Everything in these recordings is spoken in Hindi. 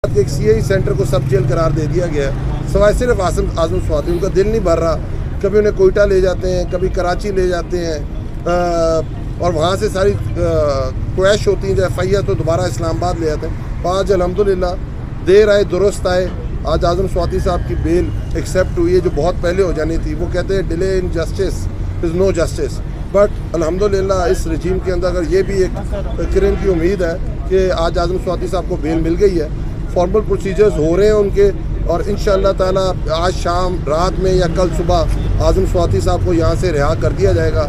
एक सीआई सेंटर को सब जेल करार दे दिया गया है, सवाए सिर्फ आजम स्वाति। उनका दिल नहीं भर रहा, कभी उन्हें कोयटा ले जाते हैं, कभी कराची ले जाते हैं और वहाँ से सारी क्रैश होती हैं, जब FIR तो दोबारा इस्लामाबाद ले जाते हैं। आज अल्हम्दुलिल्लाह देर आए दुरुस्त आए, आज आजम स्वाति साहब की बेल एक्सेप्ट हुई है, जो बहुत पहले हो जानी थी। वो कहते हैं delay in justice is no justice, but अल्हम्दुलिल्लाह इस रजीम के अंदर अगर ये भी एक किरण की उम्मीद है कि आज आजम स्वाति साहब को बेल मिल गई है, फॉर्मल प्रोसीजर्स हो रहे हैं उनके, और इंशाअल्लाह ताला आज शाम रात में या कल सुबह आजम स्वाति साहब को यहाँ से रिहा कर दिया जाएगा।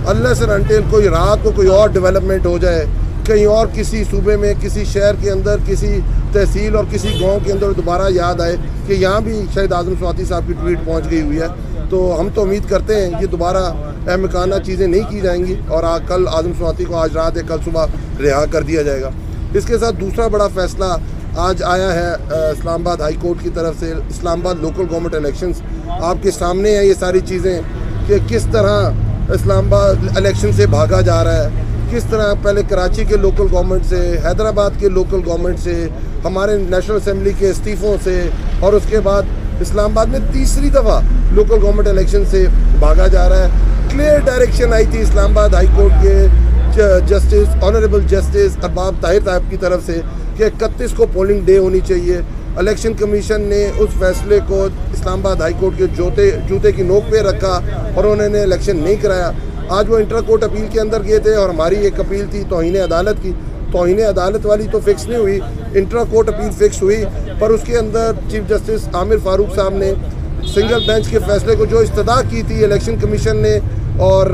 अल्लाह से अनटिल कोई रात को कोई और डेवलपमेंट हो जाए, कहीं और किसी सूबे में, किसी शहर के अंदर, किसी तहसील और किसी गांव के अंदर दोबारा याद आए कि यहाँ भी शायद आजम स्वाति साहब की ट्वीट पहुँच गई हुई है, तो हम तो उम्मीद करते हैं ये दोबारा अहमकाना चीज़ें नहीं की जाएंगी और कल आजम स्वाति को आज रात या कल सुबह रिहा कर दिया जाएगा। इसके साथ दूसरा बड़ा फैसला आज आया है इस्लामाबाद हाई कोर्ट की तरफ से। इस्लामाबाद लोकल गवर्नमेंट इलेक्शंस आपके सामने है, ये सारी चीज़ें कि किस तरह इस्लामाबाद इलेक्शन से भागा जा रहा है, किस तरह पहले कराची के लोकल गवर्नमेंट से, हैदराबाद के लोकल गवर्नमेंट से, हमारे नेशनल असेंबली के इस्तीफ़ों से, और उसके बाद इस्लामाबाद में तीसरी दफ़ा लोकल गवर्नमेंट इलेक्शन से भागा जा रहा है। क्लियर डायरेक्शन आई थी इस्लामाबाद हाई कोर्ट के justice honourable justice Arbab Tahir साहब की तरफ से कि 31 को पोलिंग डे होनी चाहिए। इलेक्शन कमीशन ने उस फैसले को इस्लामाबाद हाई कोर्ट के जूते की नोक पे रखा और उन्होंने इलेक्शन नहीं कराया। आज वो इंटर कोर्ट अपील के अंदर गए थे और हमारी एक अपील थी तौहीन अदालत की। तौहीन अदालत वाली तो फिक्स नहीं हुई, इंटर कोर्ट अपील फिक्स हुई, पर उसके अंदर चीफ जस्टिस आमिर फारूक साहब ने सिंगल बेंच के फैसले को जो इस्तदा की थी इलेक्शन कमीशन ने और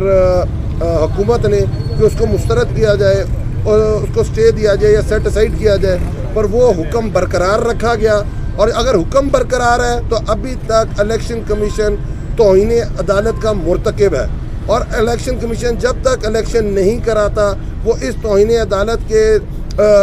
हुकूमत ने कि उसको मुस्तरद किया जाए और उसको स्टे दिया जाए या सेट असाइड किया जाए, पर वो हुक्म बरकरार रखा गया। और अगर हुक्म बरकरार है तो अभी तक इलेक्शन कमीशन तौहीन अदालत का मुर्तकिब है, और इलेक्शन कमीशन जब तक इलेक्शन नहीं कराता वो इस तौहीन अदालत के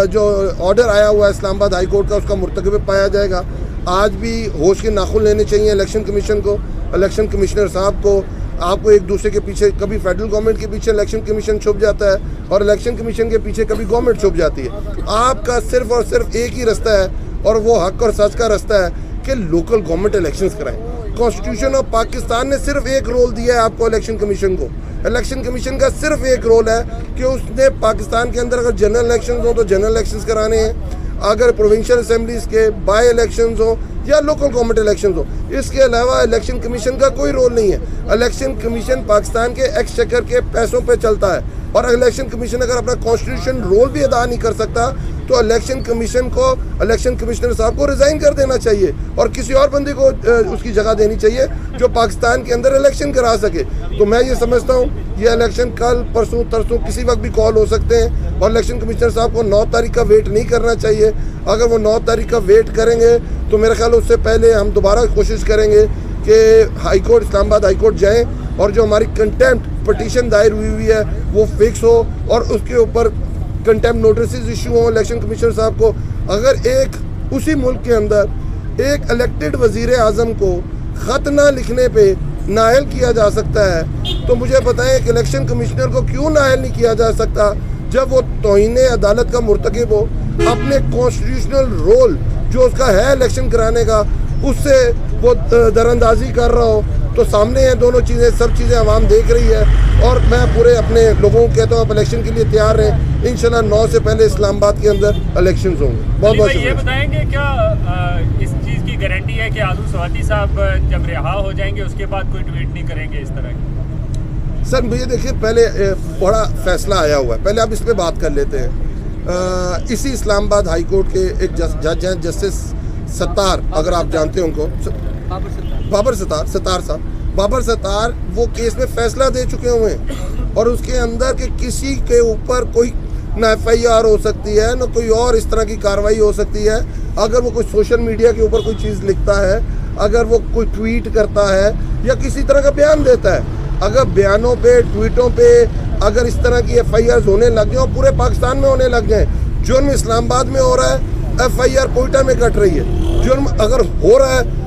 जो ऑर्डर आया हुआ है इस्लामाबाद हाई कोर्ट का उसका मुर्तकिब पाया जाएगा। आज भी होश के नाखुन लेने चाहिए इलेक्शन कमीशन को, इलेक्शन कमिश्नर साहब को। आपको एक दूसरे के पीछे, कभी फेडरल गवर्नमेंट के पीछे इलेक्शन कमीशन छुप जाता है और इलेक्शन कमीशन के पीछे कभी गवर्नमेंट छुप जाती है। आपका सिर्फ और सिर्फ एक ही रास्ता है और वो हक और सच का रास्ता है कि लोकल गवर्नमेंट इलेक्शंस कराएं। कॉन्स्टिट्यूशन ऑफ पाकिस्तान ने सिर्फ एक रोल दिया है आपको इलेक्शन कमीशन को। इलेक्शन कमीशन का सिर्फ एक रोल है कि उसने पाकिस्तान के अंदर अगर जनरल इलेक्शन हो तो जनरल इलेक्शन कराने हैं, अगर प्रोविंशियल असेंबलीज के बाय इलेक्शन हो या लोकल गवर्नमेंट इलेक्शन हो। इसके अलावा इलेक्शन कमीशन का कोई रोल नहीं है। इलेक्शन कमीशन पाकिस्तान के एक्सचेकर के पैसों पे चलता है, और इलेक्शन कमीशन अगर अपना कॉन्स्टिट्यूशन रोल भी अदा नहीं कर सकता तो इलेक्शन कमीशन को, इलेक्शन कमिश्नर साहब को रिज़ाइन कर देना चाहिए और किसी और बंदे को उसकी जगह देनी चाहिए जो पाकिस्तान के अंदर इलेक्शन करा सके। तो मैं ये समझता हूँ ये इलेक्शन कल परसों तरसों किसी वक्त भी कॉल हो सकते हैं, और इलेक्शन कमिश्नर साहब को 9 तारीख का वेट नहीं करना चाहिए। अगर वो 9 तारीख का वेट करेंगे तो मेरे ख्याल उससे पहले हम दोबारा कोशिश करेंगे कि high court, Islamabad high court जाएँ और जो हमारी कंटेम्प्ट पटिशन दायर हुई है वो फिक्स हो और उसके ऊपर कंटेम्प्ट नोटिस इशू हो इलेक्शन कमिश्नर साहब को। अगर एक उसी मुल्क के अंदर एक इलेक्टेड वजीर आज़म को ख़त ना लिखने पे नाअहल किया जा सकता है तो मुझे बताएं कि इलेक्शन कमिश्नर को क्यों नाअहल नहीं किया जा सकता जब वो तौहीन अदालत का मुर्तकिब हो, अपने कॉन्स्टिट्यूशनल रोल जो उसका है इलेक्शन कराने का उससे वो दरअंदाजी कर रहा हो। तो सामने है दोनों चीज़ें, सब चीज़ें आवाम देख रही है, और मैं पूरे अपने लोगों को कहता हूँ आप इलेक्शन के लिए तैयार रहें। इंशाल्लाह 9 से पहले इस्लामाबाद के अंदर इलेक्शन होंगे। बहुत बहुत ये बताएंगे क्या इस चीज़ की गारंटी है कि आजम स्वाति साहब जब रिहा हो जाएंगे उसके बाद कोई ट्वीट नहीं करेंगे इस तरह की? सर मुझे देखिए, पहले बड़ा फैसला आया हुआ है, पहले आप इस पर बात कर लेते हैं। इसी इस्लामाबाद हाई कोर्ट के एक जज हैं जस्टिस सत्तार, अगर आप जानते हैं उनको, बाबर सत्तार साहब, बाबर सत्तार वो केस में फैसला दे चुके हुए हैं और उसके अंदर के किसी के ऊपर कोई ना FIR हो सकती है ना कोई और इस तरह की कार्रवाई हो सकती है। अगर वो कोई सोशल मीडिया के ऊपर कोई चीज़ लिखता है, अगर वो कोई ट्वीट करता है या किसी तरह का बयान देता है, अगर बयानों पे, ट्वीटों पे अगर इस तरह की FIRs होने लग जाए और पूरे पाकिस्तान में होने लग जाए, जुर्म इस्लामाबाद में हो रहा है, FIR कोयटा में कट रही है। जुर्म अगर हो रहा है,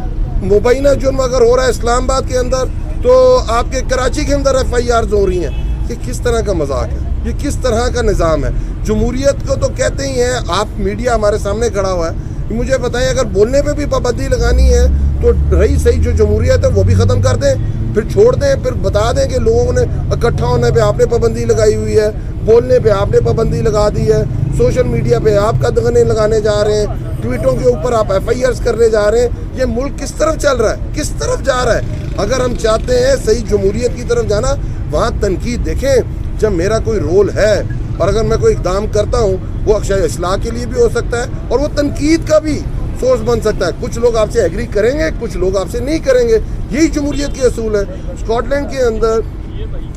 मुबैना जुर्म अगर हो रहा है इस्लामाबाद के अंदर, तो आपके कराची के अंदर FIRs हो रही हैं। ये किस तरह का मजाक है? ये किस तरह का निज़ाम है? जमहूरियत को तो कहते ही हैं, आप मीडिया हमारे सामने खड़ा हुआ है, मुझे बताएं अगर बोलने पे भी पाबंदी लगानी है तो रही सही जो जमहूरियत है वो भी ख़त्म कर दें, फिर छोड़ दें, फिर बता दें कि लोगों ने इकट्ठा होने पे आपने पाबंदी लगाई हुई है, बोलने पे आपने पाबंदी लगा दी है, सोशल मीडिया पे आप कदगने लगाने जा रहे हैं, ट्वीटों के ऊपर आप FIRs करने जा रहे हैं। ये मुल्क किस तरफ चल रहा है, किस तरफ जा रहा है? अगर हम चाहते हैं सही जमहूरियत की तरफ जाना, वहाँ तनकीद देखें। जब मेरा कोई रोल है और अगर मैं कोई इक़दाम करता हूँ, वो अक्षय इस्लाह के लिए भी हो सकता है और वो तनकीद का भी सोर्स बन सकता है। कुछ लोग आपसे एग्री करेंगे, कुछ लोग आपसे नहीं करेंगे, यही जमहूरियत के असूल है। स्कॉटलैंड के अंदर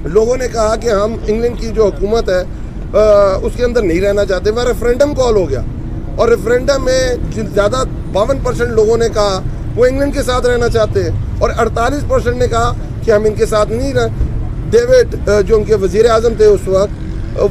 लोगों ने कहा कि हम इंग्लैंड की जो हुकूमत है उसके अंदर नहीं रहना चाहते, वह रेफरेंडम कॉल हो गया और रेफरेंडम में ज़्यादा 52% लोगों ने कहा वो इंग्लैंड के साथ रहना चाहते हैं और 48% ने कहा कि हम इनके साथ नहीं रह। डेविड जो उनके वज़ीर आज़म थे उस वक्त,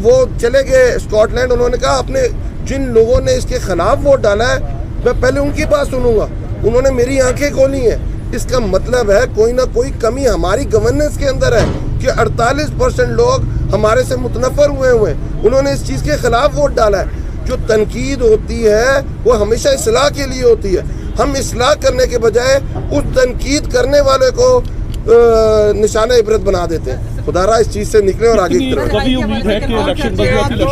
वो चले गए स्कॉटलैंड। उन्होंने कहा अपने जिन लोगों ने इसके खिलाफ वोट डाला है मैं पहले उनकी बात सुनूंगा, उन्होंने मेरी आंखें खोली हैं। इसका मतलब है कोई ना कोई कमी हमारी गवर्नेंस के अंदर है कि 48% लोग हमारे से मुतनफ़र हुए हैं, उन्होंने इस चीज़ के खिलाफ वोट डाला है। जो तनकीद होती है वो हमेशा इस्लाह के लिए होती है। हम इस्लाह करने के बजाय उस तनकीद करने वाले को निशाना इबरत बना देते हैं। खुदारा इस चीज़ से निकले और आगे की तरफ। कभी उम्मीद है कि इलेक्शन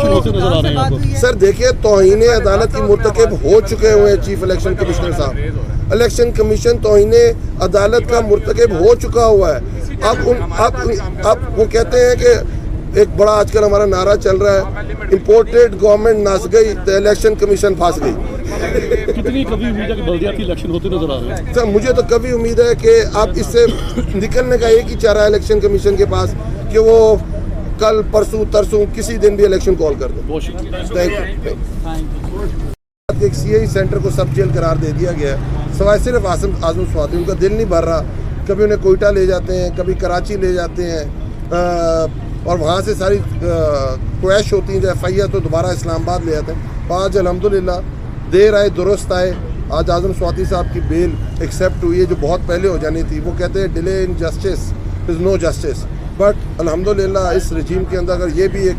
होते नजर आ रहे हैं आपको? सर देखिए, तौहीन अदालत की मुर्तकब हो चुके हुए हैं चीफ इलेक्शन कमिश्नर साहब। इलेक्शन कमीशन तौहीन अदालत का मुर्तकब हो चुका हुआ है। अब वो कहते हैं कि एक बड़ा आजकल हमारा नारा चल रहा है, इम्पोर्टेड गवर्नमेंट नस गई तो इलेक्शन कमीशन फंस गई। कितनी कभी उम्मीद है कि बल्दियाती इलेक्शन होते नजर आ रहे हैं? सर मुझे तो कभी उम्मीद है कि आप इससे निकलने का एक ही चारा है इलेक्शन कमीशन के पास कि वो कल परसों तरसों किसी दिन भी इलेक्शन कॉल कर दे। बहुत शुक्रिया। Thank you. एक CI सेंटर को सब जेल करार दे दिया गया है, सवाए सिर्फ आज़म स्वाति। उनका दिल नहीं भर रहा, कभी उन्हें कोयटा ले जाते हैं, कभी कराची ले जाते हैं और वहाँ से सारी क्रैश होती हैं। जब FIR तो दोबारा इस्लामाबाद ले जाते हैं। आज अल्हम्दुलिल्लाह देर आए दुरुस्त आए, आज आज़म स्वाति साहब की बेल एक्सेप्ट हुई है जो बहुत पहले हो जानी थी। वो कहते हैं delay in justice is no justice, but अल्हम्दुलिल्लाह इस रजीम के अंदर अगर ये भी एक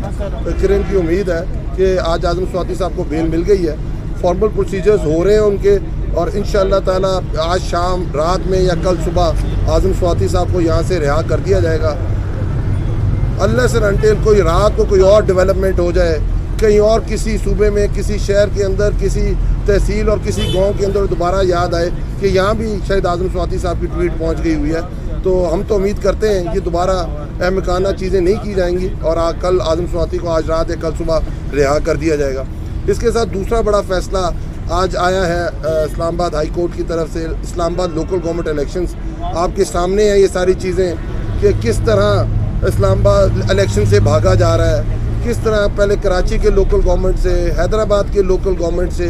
किरण की उम्मीद है कि आज आज़म स्वाति साहब को बेल मिल गई है। फॉर्मल प्रोसीजर्स हो रहे हैं उनके और इंशाअल्लाह ताला आज शाम रात में या कल सुबह आज़म स्वाति साहब को यहाँ से रिहा कर दिया जाएगा। अल्लाह से अनटिल कोई रात को कोई और डेवलपमेंट हो जाए, कहीं और किसी सूबे में, किसी शहर के अंदर, किसी तहसील और किसी गांव के अंदर दोबारा याद आए कि यहाँ भी शायद आज़म स्वाति साहब की ट्वीट पहुँच गई हुई है, तो हम तो उम्मीद करते हैं कि दोबारा अहमकाना चीज़ें नहीं की जाएंगी और कल आज़म स्वाति को आज रात या कल सुबह रिहा कर दिया जाएगा। इसके साथ दूसरा बड़ा फैसला आज आया है इस्लामाबाद हाई कोर्ट की तरफ से। इस्लामाबाद लोकल गवर्नमेंट इलेक्शंस आपके सामने है, ये सारी चीज़ें कि किस तरह इस्लामाबाद इलेक्शन से भागा जा रहा है, किस तरह पहले कराची के लोकल गवर्नमेंट से, हैदराबाद के लोकल गवर्नमेंट से